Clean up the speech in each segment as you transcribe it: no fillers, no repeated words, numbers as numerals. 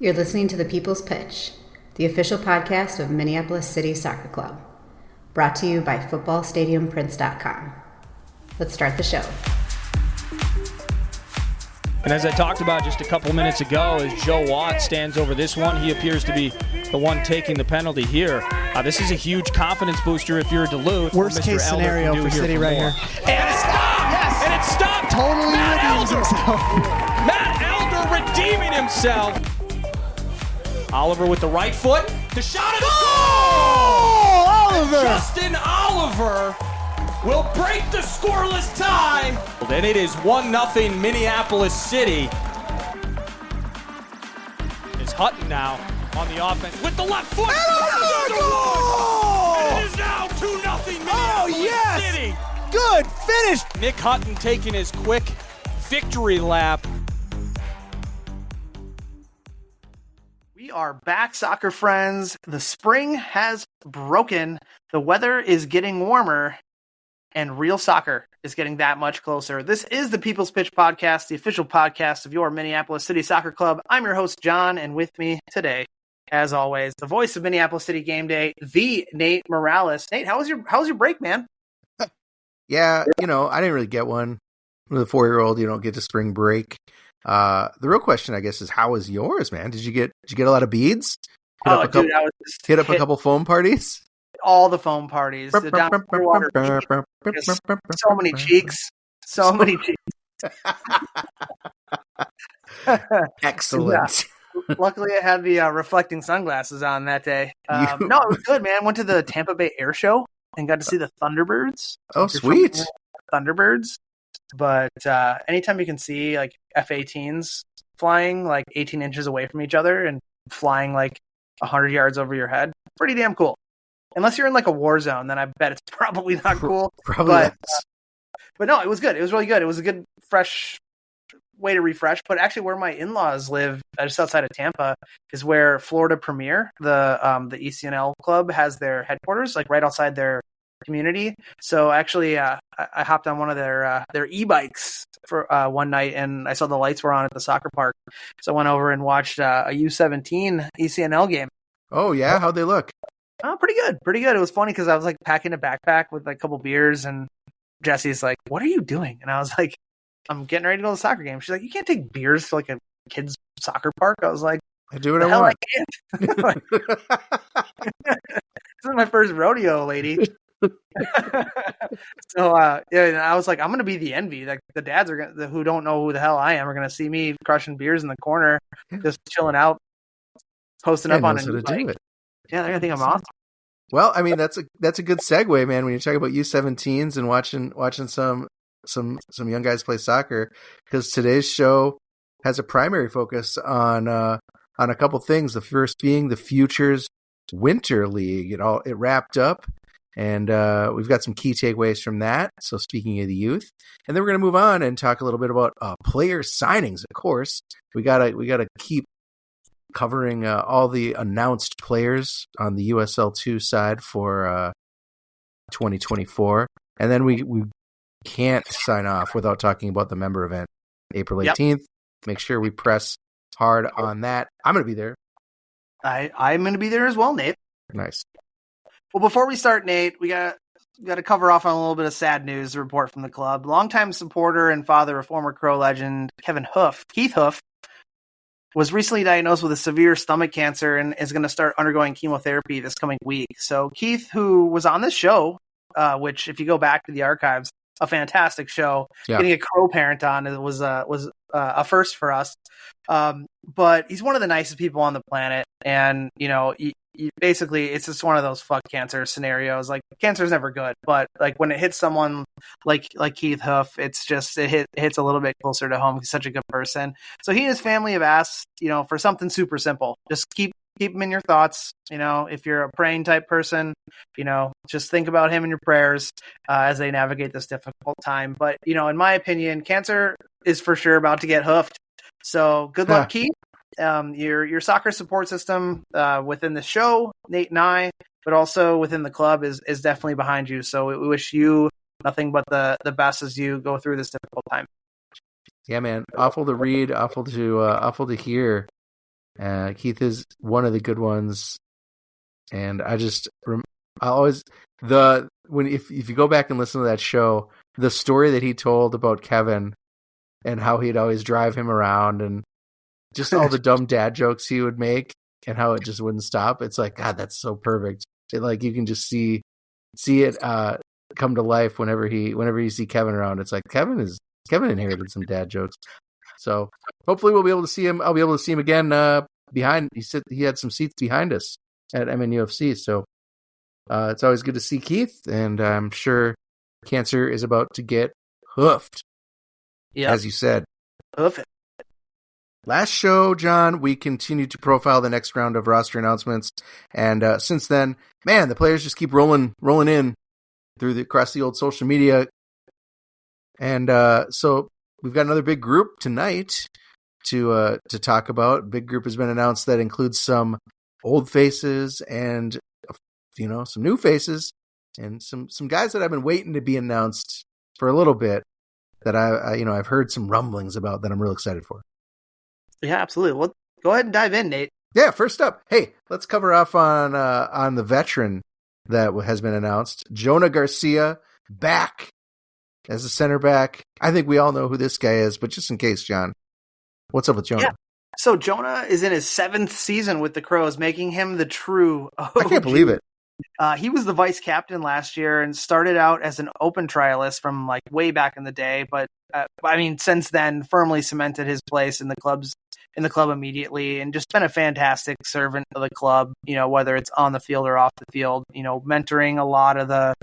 You're listening to The People's Pitch, the official podcast of Minneapolis City Soccer Club, brought to you by footballstadiumprints.com. Let's start the show. And as I talked about just a couple minutes ago, as Joe Watt stands over this one, he appears to be the one taking the penalty here. This is a huge confidence booster if you're Duluth. Worst case scenario for City right here. And it stopped! Yes! And it stopped! Totally redeems himself. Matt Elder redeeming himself. Oliver with the right foot. The shot is goal! Oliver! Justin Oliver will break the scoreless tie. And it is 1-0 Minneapolis City. Is Hutton now on the offense with the left foot. Goal! And it is now 2-0 Minneapolis yes! City. Good finish. Nick Hutton taking his quick victory lap. We are back, soccer friends. The spring has broken. The weather is getting warmer, and real soccer is getting that much closer. This is the People's Pitch Podcast, the official podcast of your Minneapolis City Soccer Club. I'm your host, John, and with me today, as always, the voice of Minneapolis City Game Day, the Nate Morales. Nate, how was your break, man? Yeah, I didn't really get one. With a 4-year-old, you don't get to spring break. The real question, I guess, is how was yours, man? Did you get a lot of beads? I was just hit up a couple foam parties. All the foam parties. The down water. So many cheeks. So many cheeks. Excellent. Yeah. Luckily, I had the reflecting sunglasses on that day. No, it was good, man. Went to the Tampa Bay Air Show and got to see the Thunderbirds. Oh, sweet. Thunderbirds. But anytime you can see like F-18s flying like 18 inches away from each other and flying like 100 yards over your head, pretty damn cool. Unless you're in like a war zone, then I bet it's probably not cool. But no, it was good. It was really good. It was a good, fresh way to refresh. But actually, where my in-laws live, just outside of Tampa, is where Florida Premier, the ECNL club, has their headquarters, like right outside their community. So actually, I hopped on one of their e-bikes for one night, and I saw the lights were on at the soccer park. So I went over and watched a U17 ECNL game. Oh yeah, how'd they look? Pretty good. It was funny because I was like packing a backpack with like a couple beers, and Jesse's like, "What are you doing?" And I was like, "I'm getting ready to go to the soccer game." She's like, "You can't take beers to like a kid's soccer park." I was like, "I do what I want." I can't. This is my first rodeo, lady. So and I was like, I'm gonna be the envy. Like the dads who don't know who the hell I am are gonna see me crushing beers in the corner, just chilling out, posting up on a new bike. Yeah, they're gonna think I'm awesome. Well, I mean that's a good segue, man. When you talk about U17s and watching some young guys play soccer, because today's show has a primary focus on a couple things. The first being the Futures Winter League. It wrapped up. And we've got some key takeaways from that. So speaking of the youth, and then we're going to move on and talk a little bit about player signings. Of course, we gotta keep covering all the announced players on the USL2 side for 2024, and then we can't sign off without talking about the member event, April 18th. Yep. Make sure we press hard on that. I'm going to be there. I'm going to be there as well, Nate. Nice. Well, before we start, Nate, we got to cover off on a little bit of sad news report from the club. Longtime supporter and father of former Crow legend Keith Hoof, was recently diagnosed with a severe stomach cancer and is going to start undergoing chemotherapy this coming week. So Keith, who was on this show, which if you go back to the archives, a fantastic show, getting a Crow parent on was a first for us. But he's one of the nicest people on the planet, and basically it's just one of those fuck cancer scenarios. Like cancer is never good, but like when it hits someone like Keith Hoof, it's just it hits a little bit closer to home. He's such a good person. So he and his family have asked for something super simple. Just keep him in your thoughts. If you're a praying type person, just think about him in your prayers as they navigate this difficult time. But in my opinion, cancer is for sure about to get hoofed. So good luck, Keith. Your soccer support system within the show, Nate and I, but also within the club is definitely behind you. So we wish you nothing but the best as you go through this difficult time. Yeah, man. Awful to read, awful to hear. Keith is one of the good ones, and if you go back and listen to that show, the story that he told about Kevin and how he'd always drive him around and just all the dumb dad jokes he would make and how it just wouldn't stop. It's like, God, that's so perfect. Like you can just see it come to life whenever you see Kevin around. It's like Kevin inherited some dad jokes. So hopefully we'll be able to see him. I'll be able to see him again behind. He had some seats behind us at MNUFC. So it's always good to see Keith, and I'm sure Cancer is about to get hoofed. Yeah, as you said, hoof it. Last show, John, we continued to profile the next round of roster announcements, and since then, man, the players just keep rolling in across the old social media, and so we've got another big group tonight to talk about. Big group has been announced that includes some old faces and some new faces and some guys that I've been waiting to be announced for a little bit that I've heard some rumblings about that I'm real excited for. Yeah, absolutely. Well, go ahead and dive in, Nate. Yeah, first up, hey, let's cover off on the veteran that has been announced. Jonah Garcia back as a center back. I think we all know who this guy is, but just in case, John, what's up with Jonah? Yeah. So Jonah is in his 7th season with the Crows, making him the true OG. I can't believe it. He was the vice captain last year and started out as an open trialist from like way back in the day. But since then, firmly cemented his place in the club immediately, and just been a fantastic servant of the club. Whether it's on the field or off the field. Mentoring a lot of the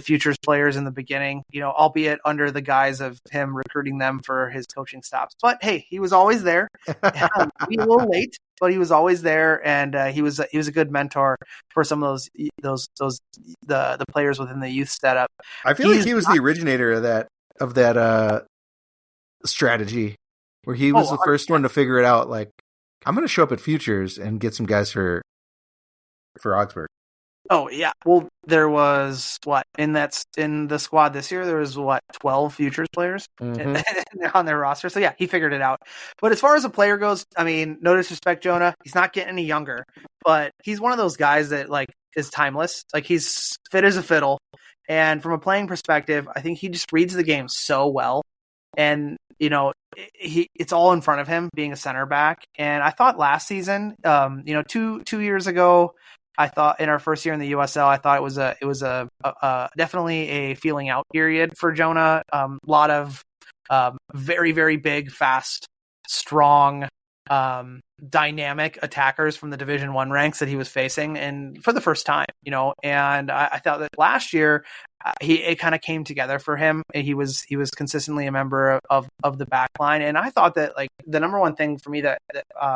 Futures players in the beginning. Albeit under the guise of him recruiting them for his coaching stops. But hey, he was always there. A little late, but he was always there, and he was a good mentor for some of the players within the youth setup. I feel like he was the originator of that strategy, where he was the first one to figure it out. Like, I'm going to show up at Futures and get some guys for Augsburg. Oh yeah. Well, there was in the squad this year, there was 12 Futures players on their roster. So yeah, he figured it out. But as far as a player goes, no disrespect, Jonah, he's not getting any younger, but he's one of those guys that is timeless. Like, he's fit as a fiddle. And from a playing perspective, I think he just reads the game so well. And, it's all in front of him being a center back. And I thought last season, 2 years ago, I thought in our first year in the USL, I thought it was a definitely a feeling out period for Jonah. A lot of very, very big, fast, strong, dynamic attackers from the Division I ranks that he was facing, and for the first time, and I thought that last year it kind of came together for him. He was consistently a member of the back line, and I thought that the number one thing for me that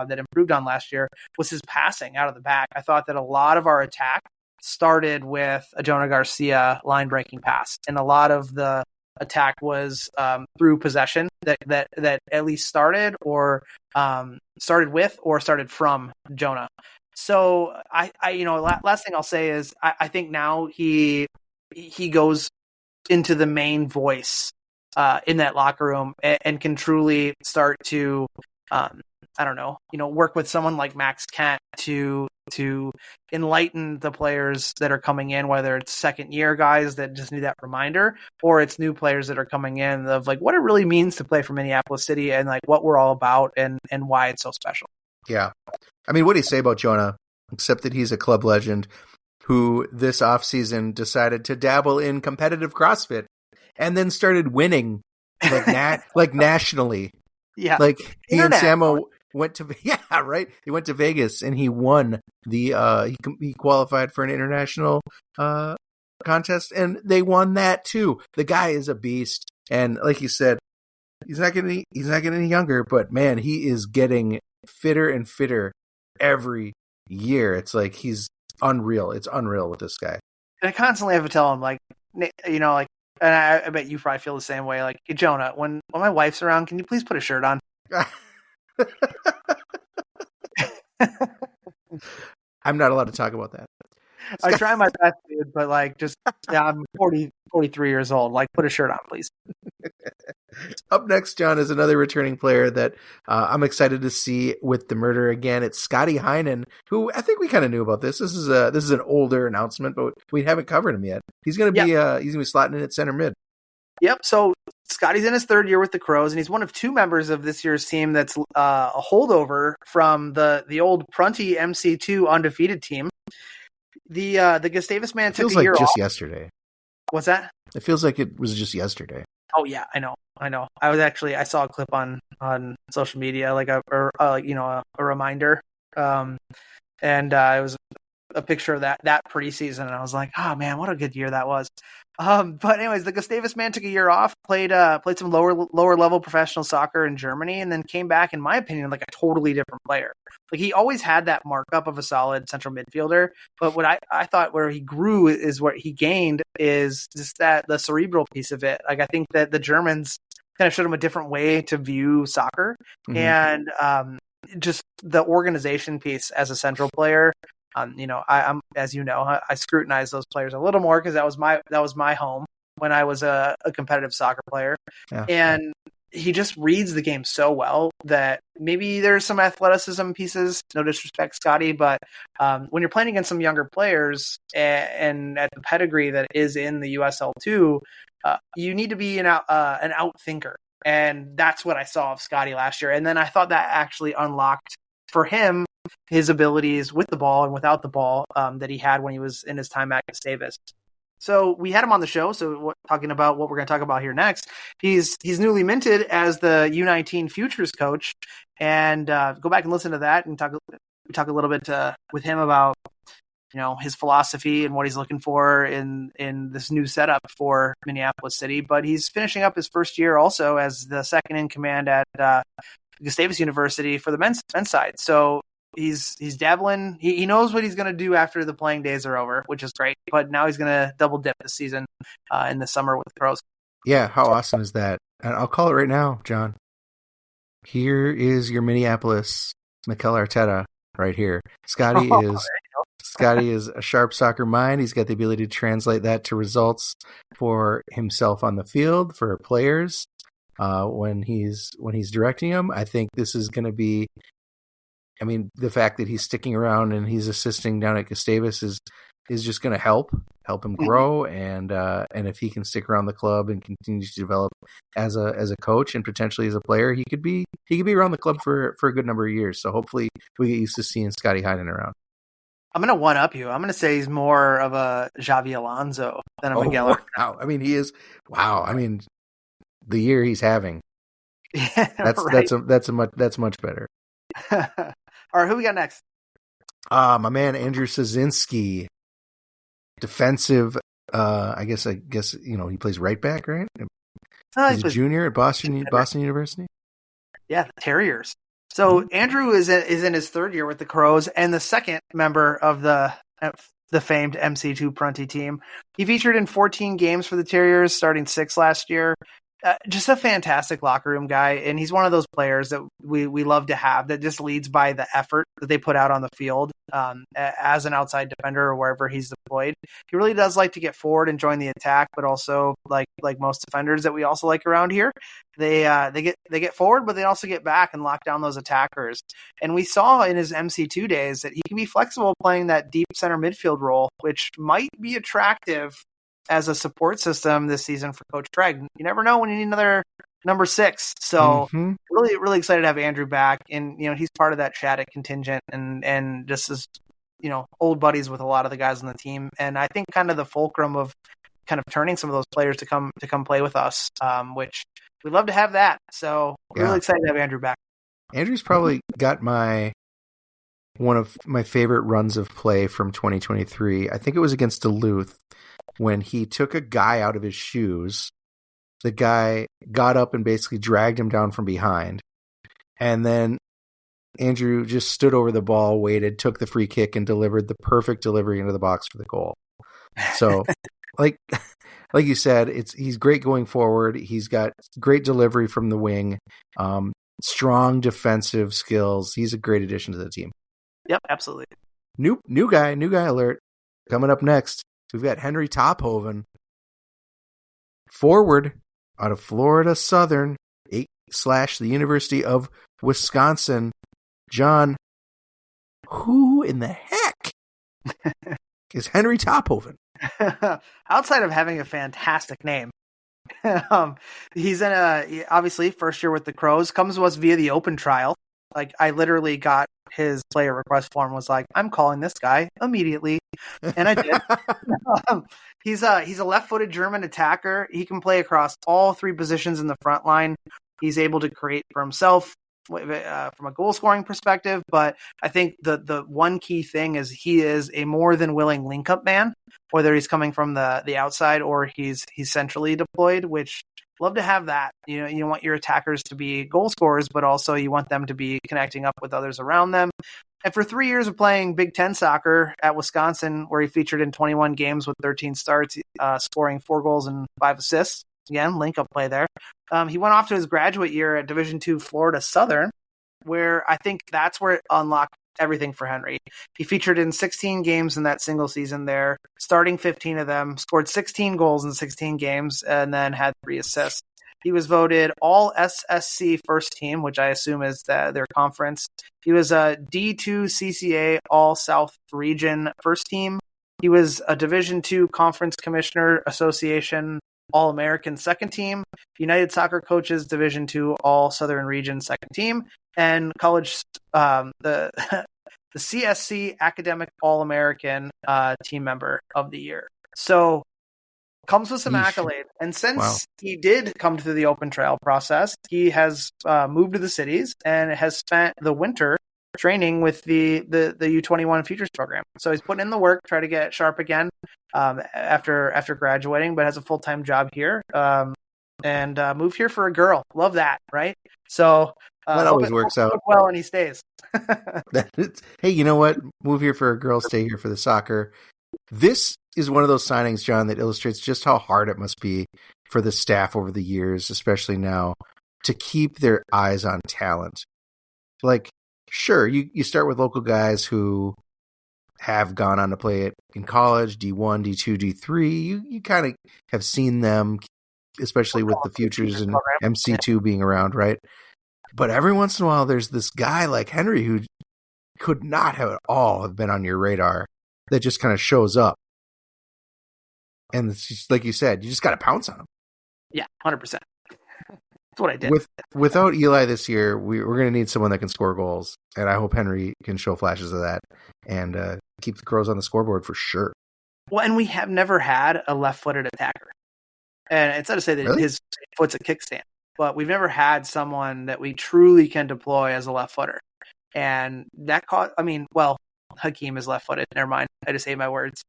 improved on last year was his passing out of the back. I thought that a lot of our attack started with a Jonah Garcia line breaking pass, and a lot of the attack was through possession that at least started from Jonah. So last thing I'll say is I think now he goes into the main voice in that locker room and can truly start to work with someone like Max Kent to enlighten the players that are coming in, whether it's second year guys that just need that reminder, or it's new players that are coming in of what it really means to play for Minneapolis City and what we're all about and why it's so special. Yeah. What do you say about Jonah, except that he's a club legend who this offseason decided to dabble in competitive CrossFit and then started winning nationally. Yeah. He and Samo went to He went to Vegas and he won the he qualified for an international contest and they won that too. The guy is a beast, and like you said, he's not getting any younger, but man, he is getting fitter and fitter every year. It's like he's unreal. It's unreal with this guy. And I constantly have to tell him and I bet you probably feel the same way. Hey, Jonah, when my wife's around, can you please put a shirt on? I'm not allowed to talk about that. I try my best, dude, but I'm 43 years old. Put a shirt on, please. Up next, John, is another returning player that I'm excited to see with the murder again. It's Scotty Heinen, who I think we kind of knew about this. This is an older announcement, but we haven't covered him yet. He's going to be slotting in at center mid. Yep. So Scotty's in his third year with the Crows, and he's one of two members of this year's team that's a holdover from the old Prunty MC2 undefeated team. The Gustavus man took a year off. It feels like just yesterday. What's that? It feels like it was just yesterday. Oh yeah, I know. I saw a clip on social media, like a reminder, and it was a picture of that preseason, and I was like, oh man, what a good year that was. But anyways, the Gustavus man took a year off, played some lower level professional soccer in Germany, and then came back, in my opinion, like a totally different player. Like he always had that markup of a solid central midfielder, but what I thought where he grew is what he gained is just the cerebral piece of it. Like I think that the Germans kind of showed him a different way to view soccer, and just the organization piece as a central player. I'm as you know, I scrutinize those players a little more because that was my home when I was a competitive soccer player, and he just reads the game so well that maybe there's some athleticism pieces. No disrespect, Scotty, but when you're playing against some younger players and at the pedigree that is in the USL2, you need to be an outthinker, and that's what I saw of Scotty last year. And then I thought that actually unlocked for him his abilities with the ball and without the ball that he had when he was in his time at Gustavus. So we had him on the show. So talking about what we're going to talk about here next, he's newly minted as the U19 Futures coach, and go back and listen to that and we talk a little bit with him about his philosophy and what he's looking for in this new setup for Minneapolis City. But he's finishing up his first year also as the second in command at Gustavus University for the men's side. So he's dabbling. He knows what he's going to do after the playing days are over, which is great. But now he's going to double dip this season in the summer with the Pros. Yeah, how awesome is that? And I'll call it right now, John. Here is your Minneapolis Mikel Arteta right here. Scotty is a sharp soccer mind. He's got the ability to translate that to results for himself on the field, for players when he's directing them. I think this is going to be. I mean, the fact that he's sticking around and he's assisting down at Gustavus is just going to help him grow, and if he can stick around the club and continue to develop as a coach and potentially as a player, he could be around the club for a good number of years. So hopefully we get used to seeing Scotty Heinen around. I'm going to one up you. I'm going to say he's more of a Xavi Alonso than a Miguel. Wow. I mean, he is. Wow. I mean, the year he's having. Yeah, that's much better. All right, who we got next? My man Andrew Szynski, defensive. I guess he plays right back, right? He's a junior at Boston University. Yeah, the Terriers. So Andrew is in his third year with the Crows and the second member of the famed MC2 Prunty team. He featured in 14 games for the Terriers, starting 6 last year. Just a fantastic locker room guy, and he's one of those players that we love to have, that just leads by the effort that they put out on the field as an outside defender or wherever he's deployed. He really does like to get forward and join the attack, but also like most defenders that we also like around here, they get forward, but they also get back and lock down those attackers. And we saw in his MC2 days that he can be flexible playing that deep center midfield role, which might be attractive as a support system this season for Coach Craig. You never know when you need another number 6. So really, really excited to have Andrew back. And, he's part of that Shattuck contingent and just as, old buddies with a lot of the guys on the team. And I think kind of the fulcrum of kind of turning some of those players to come play with us, which we'd love to have that. So really excited to have Andrew back. Andrew's probably got one of my favorite runs of play from 2023. I think it was against Duluth, when he took a guy out of his shoes. The guy got up and basically dragged him down from behind. And then Andrew just stood over the ball, waited, took the free kick, and delivered the perfect delivery into the box for the goal. So, like you said, he's great going forward. He's got great delivery from the wing, strong defensive skills. He's a great addition to the team. Yep, absolutely. New guy alert. Coming up next, we've got Henry Tophoven, forward out of Florida Southern / the University of Wisconsin. John, who in the heck is Henry Tophoven? Outside of having a fantastic name, he's obviously first year with the Crows, comes to us via the open trial. Like, I literally got his player request form, was like, I'm calling this guy immediately. And I did. He's a left-footed German attacker. He can play across all three positions in the front line. He's able to create for himself from a goal-scoring perspective. But I think the one key thing is he is a more than willing link-up man, whether he's coming from the outside or he's centrally deployed, which love to have that. You want your attackers to be goal scorers, but also you want them to be connecting up with others around them. And for 3 years of playing Big Ten soccer at Wisconsin, where he featured in 21 games with 13 starts, scoring 4 goals and 5 assists. Again, link-up play there. He went off to his graduate year at Division II Florida Southern, where I think that's where it unlocked everything for Henry. He featured in 16 games in that single season there, starting 15 of them, scored 16 goals in 16 games, and then had 3 assists. He was voted all SSC first team, which I assume is their conference. He was a D2 CCA all South region first team. He was a Division II Conference Commissioner Association All-American second team, United Soccer Coaches Division II All Southern Region second team, and college the CSC Academic All-American team member of the year. So comes with some accolades. And since he did come through the open trial process, he has moved to the cities and has spent the winter training with the U21 Futures program. So he's putting in the work, try to get sharp again after graduating, but has a full-time job here and moved here for a girl. Love that, right? So that always works out well, and he stays. Hey, you know what? Move here for a girl, stay here for the soccer. This is one of those signings, John, that illustrates just how hard it must be for the staff over the years, especially now, to keep their eyes on talent. Like, sure, you start with local guys who have gone on to play it in college, D1, D2, D3. You kind of have seen them, especially with the Futures and MC2 being around, right? But every once in a while, there's this guy like Henry who could not have at all have been on your radar that just kind of shows up. And it's just, like you said, you just got to pounce on him. Yeah, 100%. That's what I did. Without Eli this year, we're going to need someone that can score goals. And I hope Henry can show flashes of that and keep the Crows on the scoreboard for sure. Well, and we have never had a left-footed attacker. And it's not to say that his foot's a kickstand, but we've never had someone that we truly can deploy as a left footer. And that Hakeem is left footed. Never mind. I just ate my words.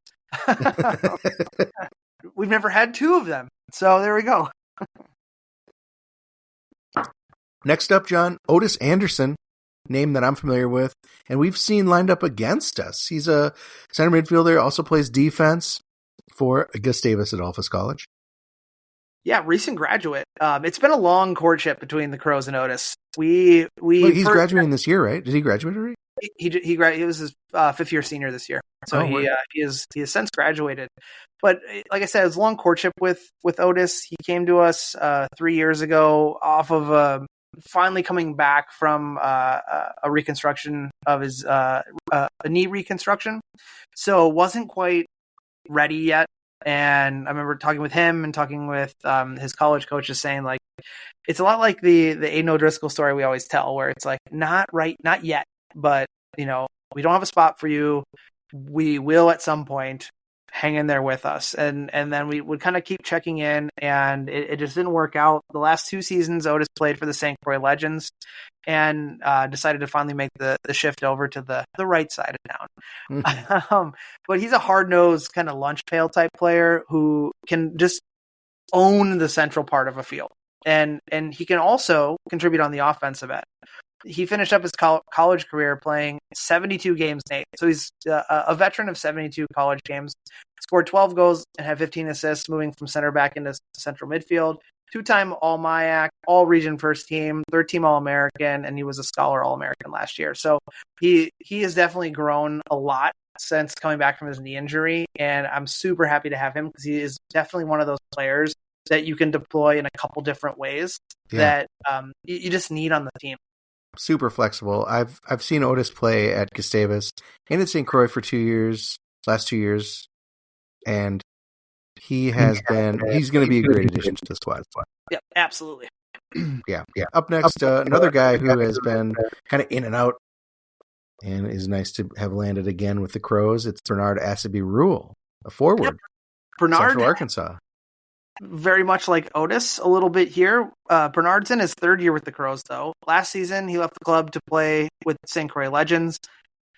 We've never had 2 of them. So there we go. Next up, John, Otis Anderson, name that I'm familiar with, and we've seen lined up against us. He's a center midfielder, also plays defense for Gustavus Adolphus College. Yeah, recent graduate. It's been a long courtship between the Crows and Otis. He's graduating this year, right? Did he graduate already? He was his 5th year senior this year, so he has since graduated. But like I said, it's a long courtship with Otis. He came to us 3 years ago off of finally coming back from a reconstruction of his a knee reconstruction, so wasn't quite ready yet. And I remember talking with him and talking with his college coaches saying, like, it's a lot like the Aiden O'Driscoll story we always tell, where it's like, not yet, but we don't have a spot for you. We will at some point. Hang in there with us. And then we would kind of keep checking in, and it just didn't work out. The last 2 seasons, Otis played for the St. Croix Legends and decided to finally make the shift over to the right side of town. Mm-hmm. But he's a hard-nosed kind of lunch pail type player who can just own the central part of a field. And he can also contribute on the offensive end. He finished up his college career playing 72 games, Nate. So he's a veteran of 72 college games. Scored 12 goals and had 15 assists, moving from center back into central midfield. 2-time All-MIAC, All-Region First Team, 3rd-team All-American, and he was a Scholar All-American last year. So he has definitely grown a lot since coming back from his knee injury, and I'm super happy to have him because he is definitely one of those players that you can deploy in a couple different ways that you just need on the team. Super flexible. I've seen Otis play at Gustavus and at St. Croix for last 2 years, and he's going to be a great addition to the squad. Yeah, absolutely. Yeah. Up next, another guy who has been kind of in and out and is nice to have landed again with the Crows. It's Bernard Asaby-Rule, a forward. Yep. Bernard, Central Arkansas. Very much like Otis a little bit here. Bernard's in his third year with the Crows, though. Last season, he left the club to play with St. Croix Legends.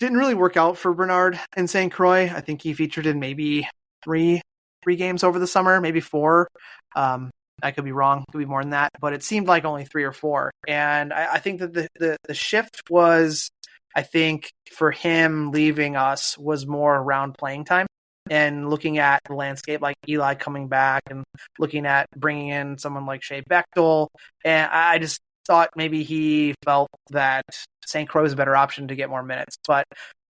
Didn't really work out for Bernard in St. Croix. I think he featured in maybe three games over the summer, maybe 4. I could be wrong. It could be more than that, but it seemed like only 3 or 4. And I think that the shift was, I think, for him leaving us was more around playing time and looking at the landscape, like Eli coming back and looking at bringing in someone like Shea Bechtel. And I just thought maybe he felt that St. Croix was a better option to get more minutes, but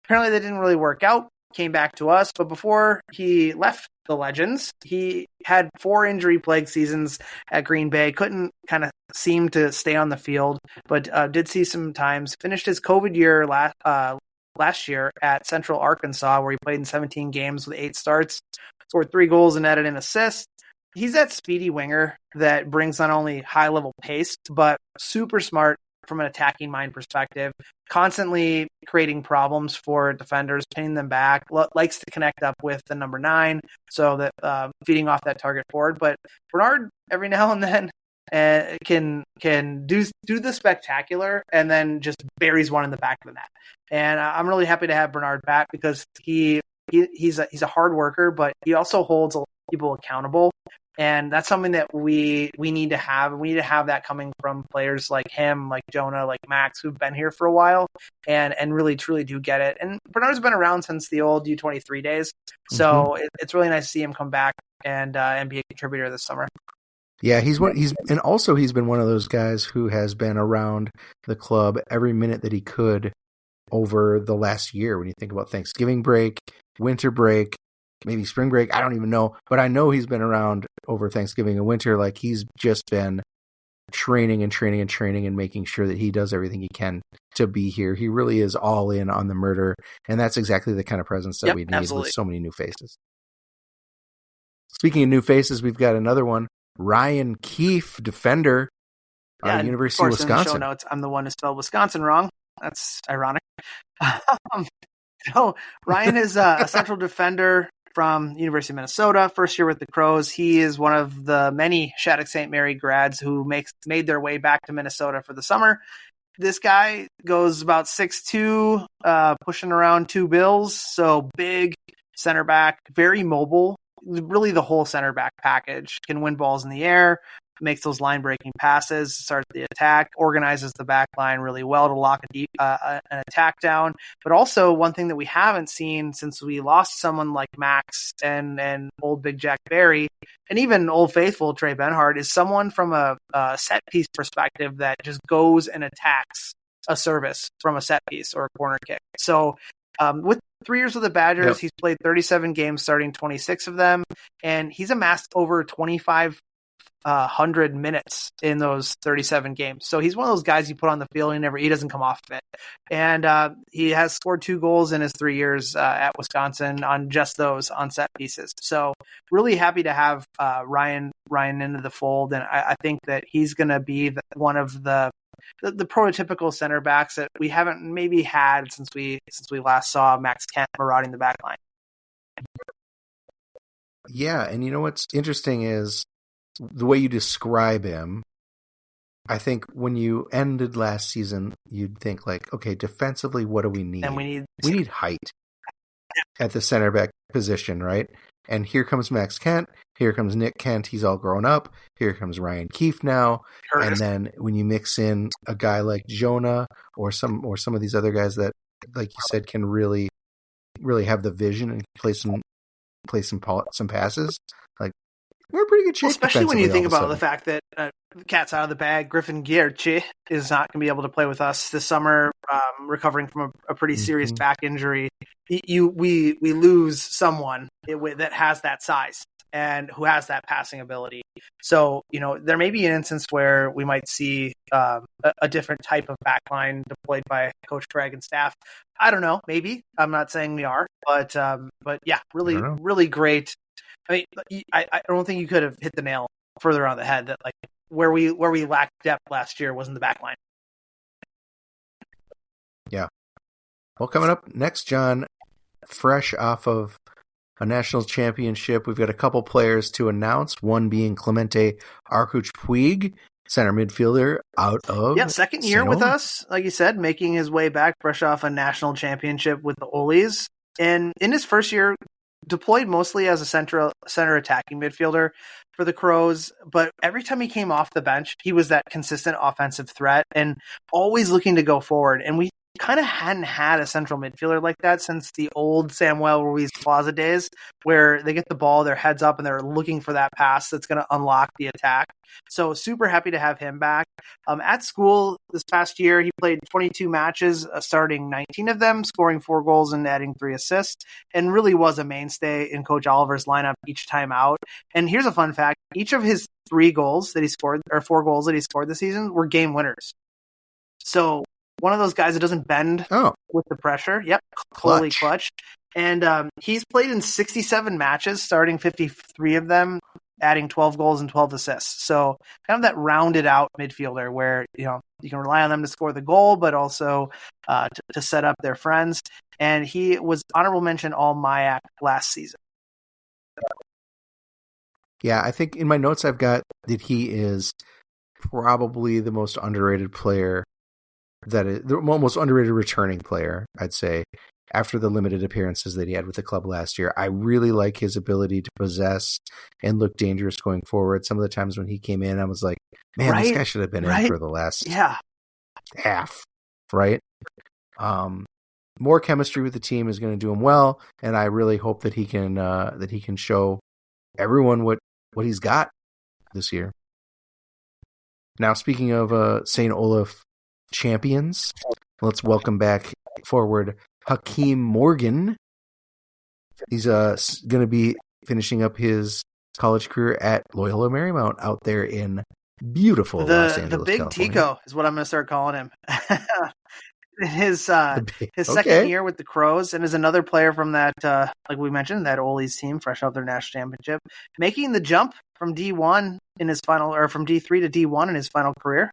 apparently that didn't really work out. Came back to us, but before he left the Legends, he had 4 injury-plagued seasons at Green Bay. Couldn't kind of seem to stay on the field, but did see some times. Finished his COVID year last year at Central Arkansas, where he played in 17 games with 8 starts, scored 3 goals and added an assist. He's that speedy winger that brings not only high-level pace, but super smart from an attacking mind perspective, constantly creating problems for defenders, pinning them back, likes to connect up with the number 9, so that feeding off that target forward. But Bernard, every now and then, can do the spectacular and then just buries one in the back of the net. And I'm really happy to have Bernard back because he's a hard worker, but he also holds people accountable. And that's something that we need to have. We need to have that coming from players like him, like Jonah, like Max, who've been here for a while and really, truly do get it. And Bernard's been around since the old U23 days. So it's really nice to see him come back and be a contributor this summer. Yeah, he's been one of those guys who has been around the club every minute that he could over the last year. When you think about Thanksgiving break, winter break, maybe spring break, I don't even know, but I know he's been around over Thanksgiving and winter. Like, he's just been training and making sure that he does everything he can to be here. He really is all in on the murder, and that's exactly the kind of presence that we need with so many new faces. Speaking of new faces, we've got another one, Ryan Keefe, defender out of University of Wisconsin. In the show notes, I'm the one who spelled Wisconsin wrong. That's ironic. So Ryan is a central defender from University of Minnesota, first year with the Crows. He is one of the many Shattuck St. Mary grads who made their way back to Minnesota for the summer. This guy goes about 6'2", pushing around 2 bills, so big center back, very mobile. Really the whole center back package. Can win balls in the air, makes those line-breaking passes, starts the attack, organizes the back line really well to lock an attack down. But also, one thing that we haven't seen since we lost someone like Max and old Big Jack Barry, and even Old Faithful Trey Benhart, is someone from a set-piece perspective that just goes and attacks a service from a set piece or a corner kick. So with 3 years with the Badgers, he's played 37 games, starting 26 of them, and he's amassed over 2,500 minutes in those 37 games. So he's one of those guys you put on the field and he doesn't come off of it. And he has scored 2 goals in his 3 years at Wisconsin on just those on set pieces. So really happy to have Ryan into the fold, and I think that he's going to be one of the prototypical center backs that we haven't maybe had since we last saw Max Kent marauding the back line. Yeah, and you know what's interesting is the way you describe him. I think when you ended last season, you'd think like, okay, defensively, what do we need? And we need height at the center back position, right? And here comes Max Kent. Here comes Nick Kent. He's all grown up. Here comes Ryan Keefe now. And then when you mix in a guy like Jonah or some of these other guys that, like you said, can really, really have the vision and play some passes, like, we're in pretty good shape. Especially when you think about the fact that the cat's out of the bag. Griffin Gierche is not going to be able to play with us this summer, recovering from a pretty serious back injury. We lose someone that has that size. and who has that passing ability. So, there may be an instance where we might see a different type of backline deployed by Coach Craig and staff. I don't know. Maybe. I'm not saying we are, but yeah, really, really great. I mean, I don't think you could have hit the nail further on the head that like where we lacked depth last year wasn't the backline. Yeah. Well, coming up next, John, fresh off of a national championship, we've got a couple players to announce, one being Clemente Arcuch-Puig, center midfielder out of second year with us, like you said, making his way back fresh off a national championship with the Oles. And in his first year, deployed mostly as a center attacking midfielder for the Crows, but every time he came off the bench, he was that consistent offensive threat and always looking to go forward. And we kind of hadn't had a central midfielder like that since the old Samuel Ruiz Plaza days, where they get the ball, their heads up, and they're looking for that pass that's going to unlock the attack. So super happy to have him back. At school this past year, he played 22 matches, starting 19 of them, scoring 4 goals and adding 3 assists, and really was a mainstay in Coach Oliver's lineup each time out. And here's a fun fact. Each of his 3 goals that he scored, or 4 goals that he scored this season, were game winners. So one of those guys that doesn't bend with the pressure. Yep, totally clutch. And he's played in 67 matches, starting 53 of them, adding 12 goals and 12 assists. So kind of that rounded out midfielder where, you can rely on them to score the goal, but also to set up their friends. And he was honorable mention all MIAC last season. Yeah, I think in my notes I've got that he is probably the most underrated player, that is the most underrated returning player, I'd say, after the limited appearances that he had with the club last year. I really like his ability to possess and look dangerous going forward. Some of the times when he came in, I was like, man, this guy should have been in for the last half, right? More chemistry with the team is going to do him well, and I really hope that he can show everyone what he's got this year. Now, speaking of St. Olaf champions, let's welcome back forward Hakeem Morgan. He's going to be finishing up his college career at Loyola Marymount out there in beautiful Los Angeles, the Big California. Tico is what I'm going to start calling him. His second year with the Crows, and is another player from that, like we mentioned, that Ole's team, fresh out their national championship, making the jump from D1 in his final, or from D3 to D1 in his final career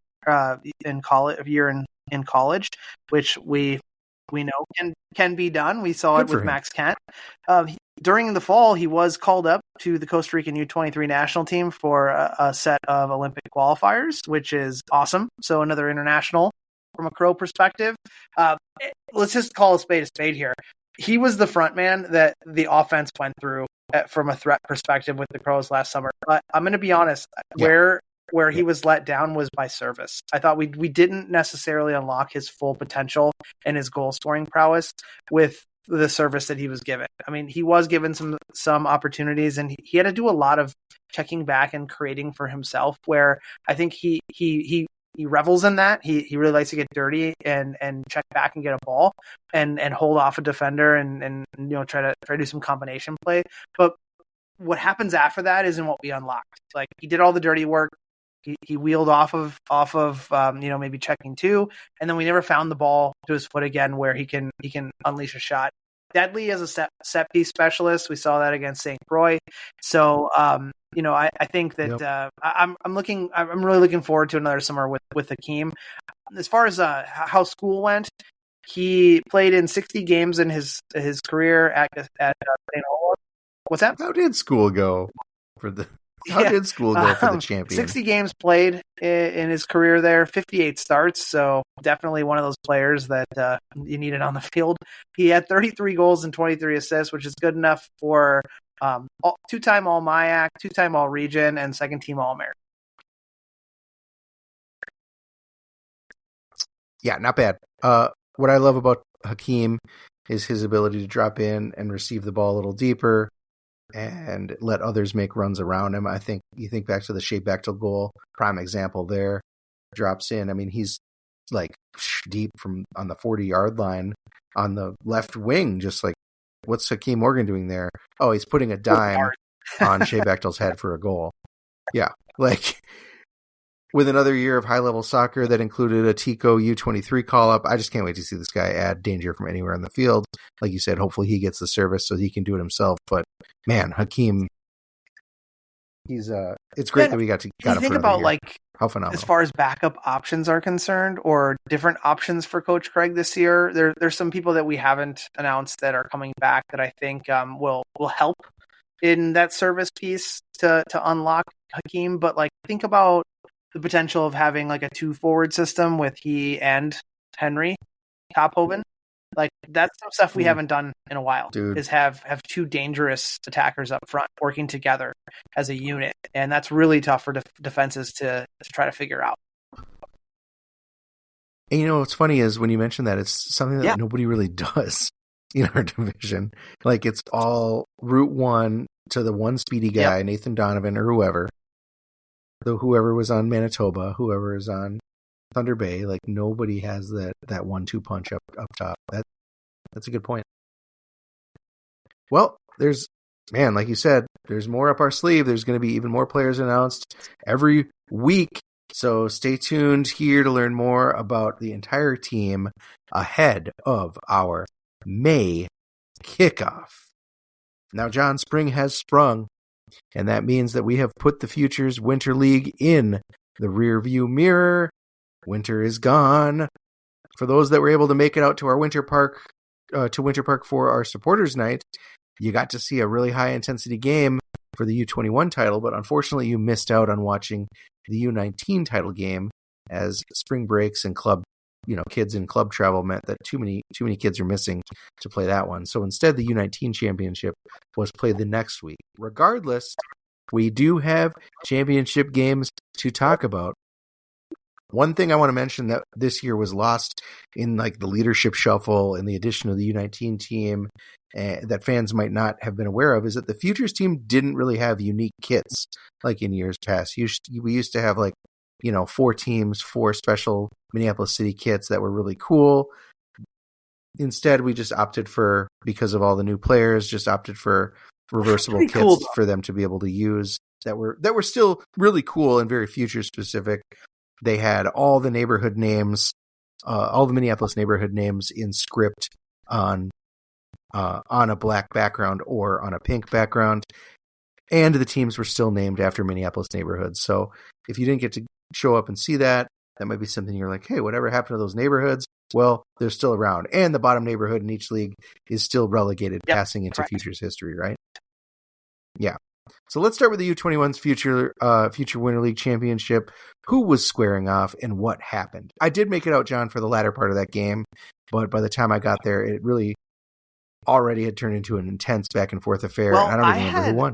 in college, which we know can be done. We saw it with Max Kent. During the fall, he was called up to the Costa Rican U23 national team for a set of Olympic qualifiers, which is awesome. So another international from a Crow perspective. Let's just call a spade here. He was the front man that the offense went through from a threat perspective with the Crows last summer. But I'm going to be honest, where he was let down was by service. I thought we didn't necessarily unlock his full potential and his goal scoring prowess with the service that he was given. I mean, he was given some opportunities, and he had to do a lot of checking back and creating for himself, where I think he revels in that. He really likes to get dirty and check back and get a ball and hold off a defender and try to do some combination play. But what happens after that isn't what we unlocked. Like, he did all the dirty work. He wheeled off of maybe checking 2, and then we never found the ball to his foot again where he can unleash a shot. Deadly as a set piece specialist. We saw that against St. Croix. So I think that I'm really looking forward to another summer with Hakeem. As far as how school went, he played in 60 games in his career at St. Olaf. What's that? How did school go for the? How did school go for the champion? 60 games played in his career there, 58 starts, so definitely one of those players that you needed on the field. He had 33 goals and 23 assists, which is good enough for 2-time All-MIAC, 2-time All-Region, and second-team All-American. Yeah, not bad. What I love about Hakeem is his ability to drop in and receive the ball a little deeper and let others make runs around him. I think you think back to the Shea Bechtel goal, prime example there, drops in. I mean, he's like deep from on the 40-yard line on the left wing, just like, what's Hakeem Morgan doing there? Oh, he's putting a dime on Shea Bechtel's head for a goal. Yeah, like with another year of high-level soccer that included a Tico U23 call-up, I just can't wait to see this guy add danger from anywhere on the field. Like you said, hopefully he gets the service so he can do it himself. But man, Hakeem, it's great that we got him think for about year. Like how phenomenal. As far as backup options are concerned, or different options for Coach Craig this year, there's some people that we haven't announced that are coming back that I think will help in that service piece to unlock Hakeem. But like, think about the potential of having like a 2-forward system with he and Henry Tophoven. Like, that's some stuff we haven't done in a while. Dude. Is have 2 dangerous attackers up front working together as a unit, and that's really tough for defenses to try to figure out. And you know what's funny is when you mention that, it's something that nobody really does in our division. Like, it's all route one to the one speedy guy, Nathan Donovan or whoever. So whoever was on Manitoba, whoever is on Thunder Bay, like nobody has that 1-2 punch up top. That's a good point. Well, like you said, there's more up our sleeve. There's going to be even more players announced every week. So stay tuned here to learn more about the entire team ahead of our May kickoff. Now, John, spring has sprung, and that means that we have put the Futures Winter League in the rearview mirror. Winter is gone. For those that were able to make it out to our Winter Park for our supporters night, you got to see a really high intensity game for the U21 title, but unfortunately you missed out on watching the U19 title game as spring breaks and kids in club travel meant that too many kids are missing to play that one. So instead, the U19 championship was played the next week. Regardless, we do have championship games to talk about. One thing I want to mention that this year was lost in like the leadership shuffle and the addition of the U19 team that fans might not have been aware of is that the Futures team didn't really have unique kits like in years past. We used to have 4 teams, 4 special Minneapolis City kits that were really cool. Instead, we just opted for, because of all the new players, reversible kits cool for them to be able to use that were still really cool and very future specific. They had all the neighborhood names, all the Minneapolis neighborhood names in script on a black background or on a pink background. And the teams were still named after Minneapolis neighborhoods. So if you didn't get to show up and see that might be something you're like, hey, whatever happened to those neighborhoods? Well, they're still around. And the bottom neighborhood in each league is still relegated, passing into Futures history, right? Yeah. So let's start with the U21's Future Winter League Championship. Who was squaring off and what happened? I did make it out, John, for the latter part of that game, but by the time I got there, it really already had turned into an intense back and forth affair. Well, and I don't even remember who won.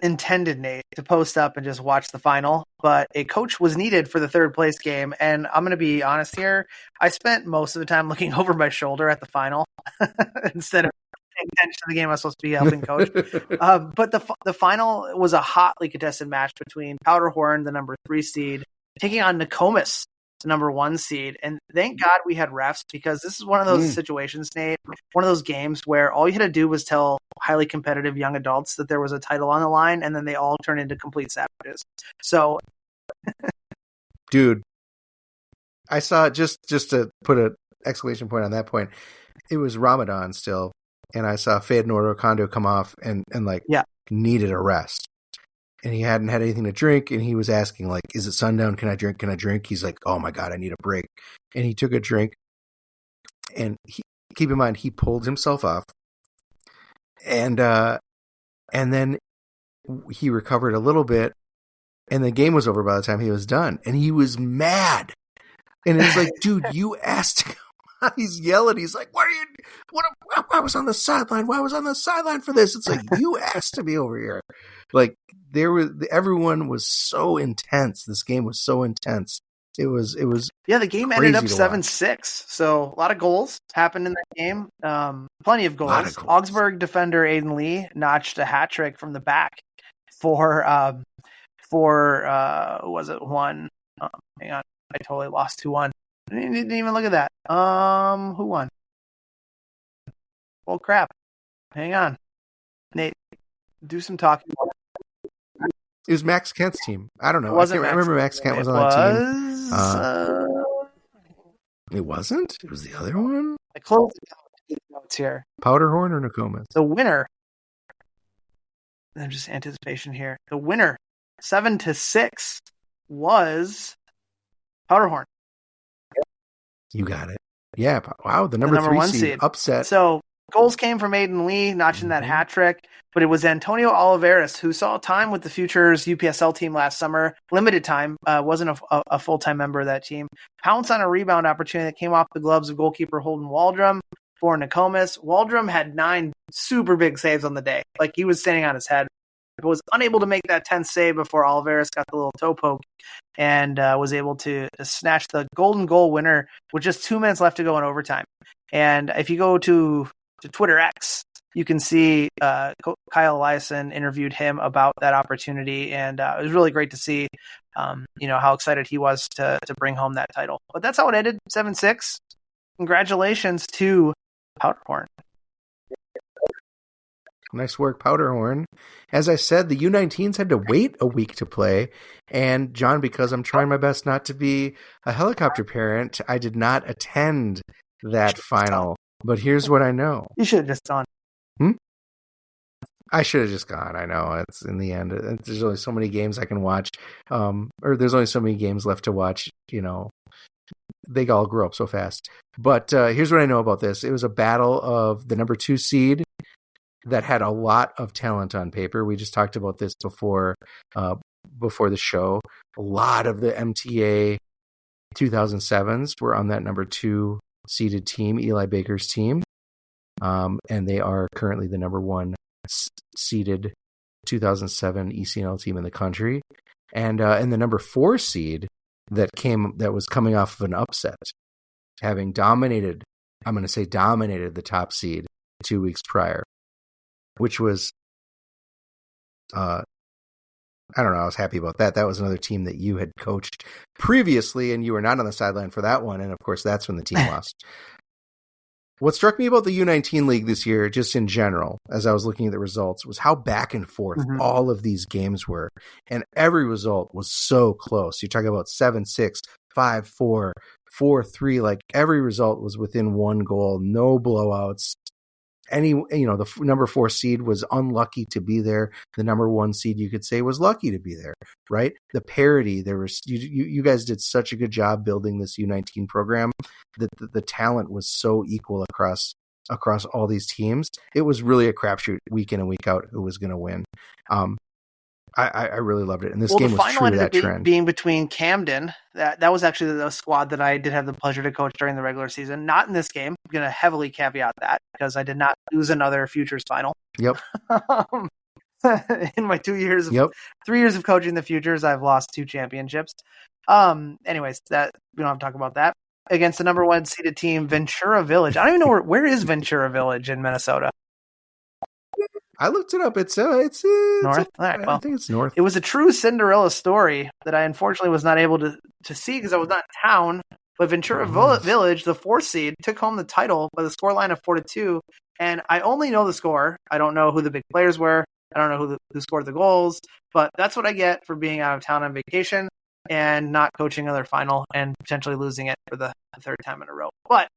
Intended, Nate, to post up and just watch the final, but a coach was needed for the third place game. And I'm going to be honest here. I spent most of the time looking over my shoulder at the final instead of paying attention to the game I was supposed to be helping coach. But the final was a hotly contested match between Powderhorn, the number 3 seed, taking on Nokomis, the number 1 seed. And thank God we had refs, because this is one of those situations, Nate, one of those games where all you had to do was tell highly competitive young adults that there was a title on the line, and then they all turn into complete savages. So, dude, I saw, just to put an exclamation point on that point, it was Ramadan still, and I saw Fedor Kondo come off and needed a rest. And he hadn't had anything to drink, and he was asking, like, is it sundown? Can I drink? He's like, oh my God, I need a break. And he took a drink, and keep in mind, he pulled himself off. And then he recovered a little bit, and the game was over by the time he was done. And he was mad. And it's like, dude, you asked to come on. He's yelling. He's like, I was on the sideline. Why was I on the sideline for this? It's like, you asked to be over here. Like, everyone was so intense. This game was so intense. It was the game ended up 7-6. So a lot of goals happened in that game. Plenty of goals. Augsburg defender Aiden Lee notched a hat trick from the back for was it one? Hang on, I totally lost who won. I didn't even look at that. Who won? Well, crap. Hang on, Nate. Do some talking. It was Max Kent's team. I don't know. It wasn't I remember Max Kent was on that team. It wasn't? It was the other one? I closed the notes here. Powderhorn or Nokomis? The winner. And just anticipation here. The winner, 7-6, was Powderhorn. You got it. Yeah. Wow. The number 3 seed upset. So goals came from Aiden Lee, notching that hat trick, but it was Antonio Oliveras who saw time with the Futures UPSL team last summer. Limited time, wasn't a full-time member of that team. Pounced on a rebound opportunity that came off the gloves of goalkeeper Holden Waldrum for Nokomis. Waldrum had 9 super big saves on the day. Like, he was standing on his head. But was unable to make that 10th save before Oliveras got the little toe poke and was able to snatch the golden goal winner with just 2 minutes left to go in overtime. And if you go to Twitter X, you can see Kyle Eliasson interviewed him about that opportunity, and it was really great to see how excited he was to bring home that title. But that's how it ended, 7-6. Congratulations to Powderhorn. Nice work, Powderhorn. As I said, the U19s had to wait a week to play. And John, because I'm trying my best not to be a helicopter parent, I did not attend that final. But here's what I know. You should have just gone. I should have just gone. I know. It's in the end. There's only so many games I can watch. Or there's only so many games left to watch. They all grow up so fast. But here's what I know about this. It was a battle of the number 2 seed that had a lot of talent on paper. We just talked about this before the show. A lot of the MTA 2007s were on that number 2 seeded team, Eli Baker's team. And they are currently the number 1 seeded 2007 ECNL team in the country. And the number 4 seed that was coming off of an upset, having dominated the top seed 2 weeks prior, which was, I don't know, I was happy about that. That was another team that you had coached previously, and you were not on the sideline for that one. And of course, that's when the team lost. What struck me about the U19 league this year, just in general, as I was looking at the results, was how back and forth all of these games were. And every result was so close. You're talking about 7-6, 5-4, 4-3. Like, every result was within 1 goal, no blowouts. The number 4 seed was unlucky to be there. The number 1 seed, you could say, was lucky to be there, right? The parity, there was, you guys did such a good job building this U19 program that the talent was so equal across all these teams. It was really a crapshoot week in and week out who was going to win. I really loved it. And this game was true to that trend. Being between Camden, that was actually the squad that I did have the pleasure to coach during the regular season. Not in this game. I'm going to heavily caveat that because I did not lose another Futures final. Yep. In my 3 years of coaching the Futures, I've lost 2 championships. Anyways, that we don't have to talk about that. Against the number 1 seeded team, Ventura Village. I don't even know where is Ventura Village in Minnesota. I looked it up. It's north. All right, well, I think it's north. It was a true Cinderella story that I unfortunately was not able to see because I was not in town. But Ventura Village, the 4th seed, took home the title by the scoreline of 4-2. And I only know the score. I don't know who the big players were. I don't know who scored the goals. But that's what I get for being out of town on vacation and not coaching another final and potentially losing it for the 3rd time in a row. But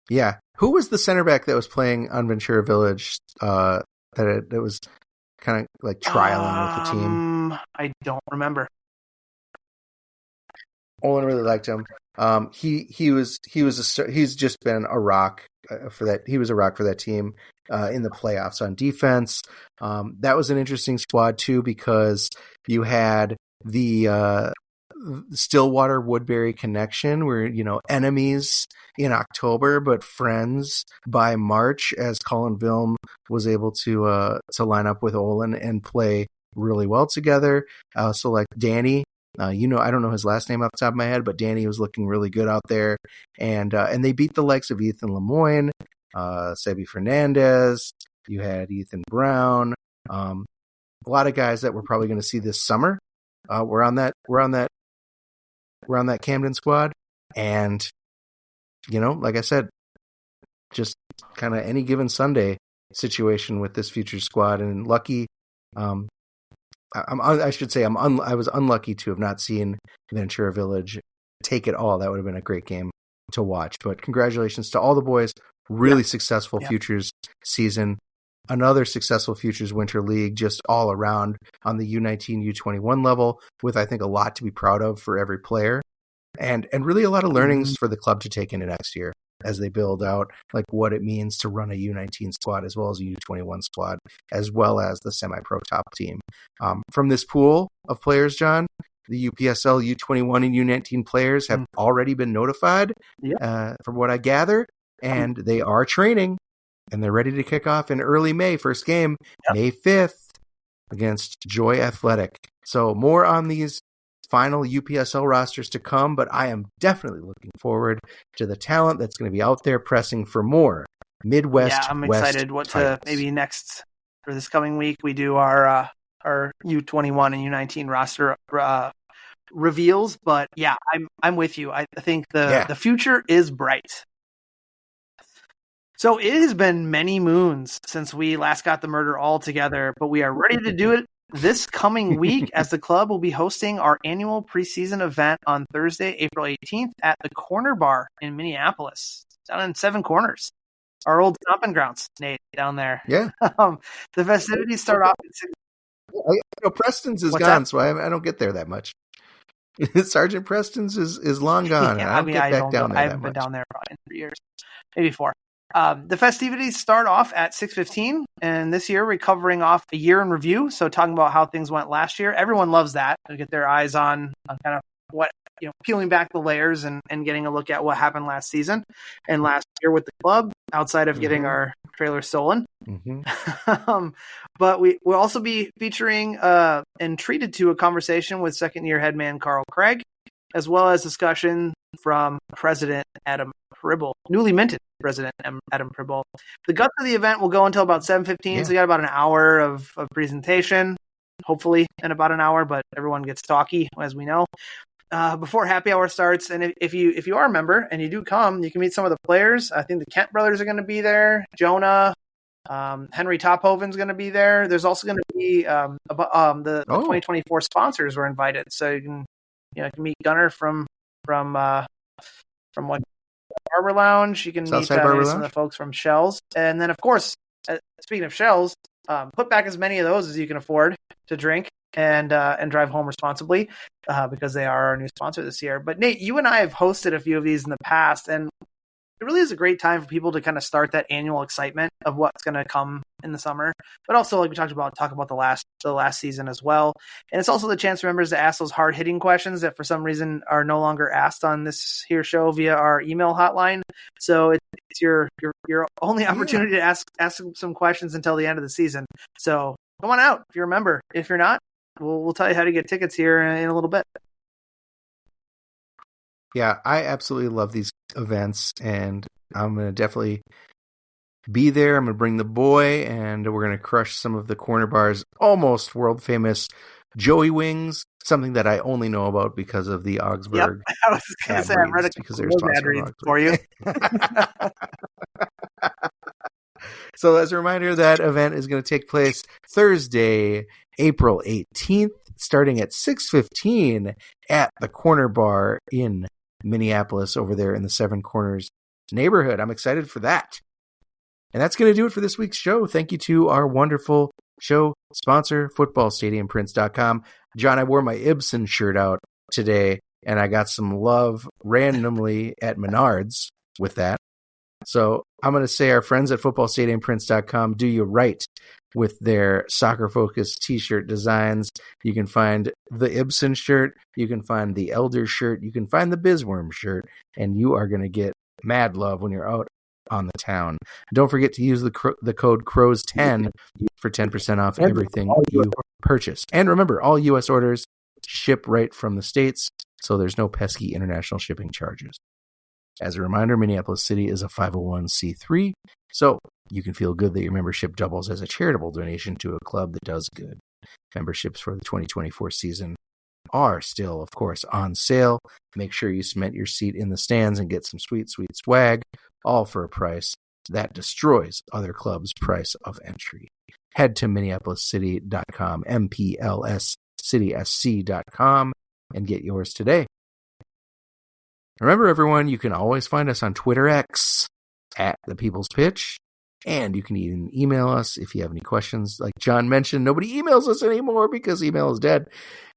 yeah. Who was the center back that was playing on Ventura Village that was kind of like trialing with the team? I don't remember. Olin really liked him. He's just been a rock for that. He was a rock for that team in the playoffs on defense. That was an interesting squad too because you had the Stillwater Woodbury connection where, enemies in October, but friends by March, as Colin Vilm was able to line up with Olin and play really well together. So like Danny, I don't know his last name off the top of my head, but Danny was looking really good out there. And they beat the likes of Ethan Lemoyne, Sebi Fernandez. You had Ethan Brown. A lot of guys that we're probably going to see this summer. We're on that Camden squad, and like I said, just kind of any given Sunday situation with this Futures squad, and lucky I should say I was unlucky to have not seen Ventura Village take it all. That would have been a great game to watch. But congratulations to all the boys. Really successful Futures season. Another successful Futures Winter League just all around on the U19, U21 level with, I think, a lot to be proud of for every player and really a lot of learnings for the club to take into next year as they build out like what it means to run a U19 squad as well as a U21 squad, as well as the semi-pro top team. From this pool of players, John, the UPSL U21 and U19 players have already been notified from what I gather, and they are training. And they're ready to kick off in early May. First game, May 5th against Joy Athletic. So more on these final UPSL rosters to come, but I am definitely looking forward to the talent that's going to be out there pressing for more Midwest. Yeah, I'm West excited what titles. to maybe next for this coming week. We do our U21 and U19 roster reveals, but yeah, I'm with you. I think the future is bright. So it has been many moons since we last got the murder all together, but we are ready to do it this coming week as the club will be hosting our annual preseason event on Thursday, April 18th at the Corner Bar in Minneapolis, down in Seven Corners, our old stomping grounds, Nate, down there. Yeah. The festivities start off at 6. Preston's is What's gone, that? so I don't get there that much. Sergeant Preston's is long gone. Yeah, I haven't been down there probably in 3 years, maybe 4. The festivities start off at 6:15, and this year we're covering off a year in review. So talking about how things went last year. Everyone loves that to get their eyes on kind of what, peeling back the layers and getting a look at what happened last season and last year with the club outside of getting our trailer stolen. But we'll also be featuring and treated to a conversation with second year head man Carl Craig, as well as discussion from President Adam Pribble, newly minted President Adam Pribble. The guts of the event will go until about 7:15, so we got about an hour of presentation, hopefully in about an hour, but everyone gets talky, as we know. Before happy hour starts, and if you are a member and you do come, you can meet some of the players. I think the Kent brothers are going to be there. Jonah, Henry Tophoven's going to be there. There's also going to be the 2024 sponsors were invited, so you can meet Gunnar from what Barber Lounge. You can meet some of the folks from Shells, and then of course, speaking of Shells, put back as many of those as you can afford to drink and drive home responsibly because they are our new sponsor this year. But Nate, you and I have hosted a few of these in the past, and it really is a great time for people to kind of start that annual excitement of what's going to come in the summer, but also like we talk about the last season as well. And it's also the chance for members to ask those hard hitting questions that for some reason are no longer asked on this here show via our email hotline. So it's your only opportunity to ask some questions until the end of the season. So come on out if you're a member. If you're not, we'll tell you how to get tickets here in a little bit. Yeah, I absolutely love these events, and I'm going to definitely be there. I'm going to bring the boy, and we're going to crush some of the Corner Bar's almost world-famous Joey Wings, something that I only know about because of the Augsburg. Yep. I was going to say, I read a couple of ad reads for you. So as a reminder, that event is going to take place Thursday, April 18th, starting at 6:15 at the Corner Bar in Minneapolis over there in the Seven Corners neighborhood. I'm excited for that. And that's going to do it for this week's show. Thank you to our wonderful show sponsor, footballstadiumprints.com. John, I wore my Ibsen shirt out today, and I got some love randomly at Menards with that. So I'm going to say our friends at footballstadiumprints.com do you right with their soccer-focused t-shirt designs. You can find the Ibsen shirt, you can find the Elder shirt, you can find the Bizworm shirt, and you are going to get mad love when you're out on the town. Don't forget to use the code CROWS10 for 10% off everything you purchase. And remember, all U.S. orders ship right from the States, so there's no pesky international shipping charges. As a reminder, Minneapolis City is a 501c3, so you can feel good that your membership doubles as a charitable donation to a club that does good. Memberships for the 2024 season are still, of course, on sale. Make sure you cement your seat in the stands and get some sweet, sweet swag, all for a price that destroys other clubs' price of entry. head to MinneapolisCity.com, MPLSCitySC.com, and get yours today. Remember, everyone, you can always find us on Twitter X at The People's Pitch, and you can even email us if you have any questions. Like John mentioned, nobody emails us anymore because email is dead.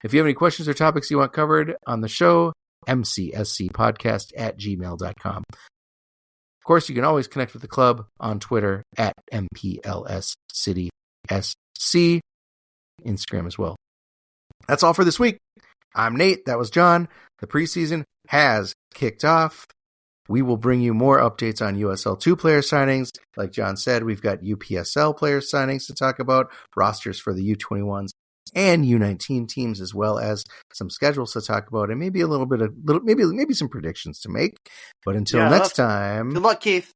If you have any questions or topics you want covered on the show, mcscpodcast@gmail.com. Of course, you can always connect with the club on Twitter at MPLSCitySC, Instagram as well. That's all for this week. I'm Nate. That was John. The preseason has kicked off. We will bring you more updates on USL2 player signings. Like John said, we've got UPSL player signings to talk about, rosters for the U21s and U19 teams, as well as some schedules to talk about, and maybe maybe some predictions to make. But until next time, good luck, Keith.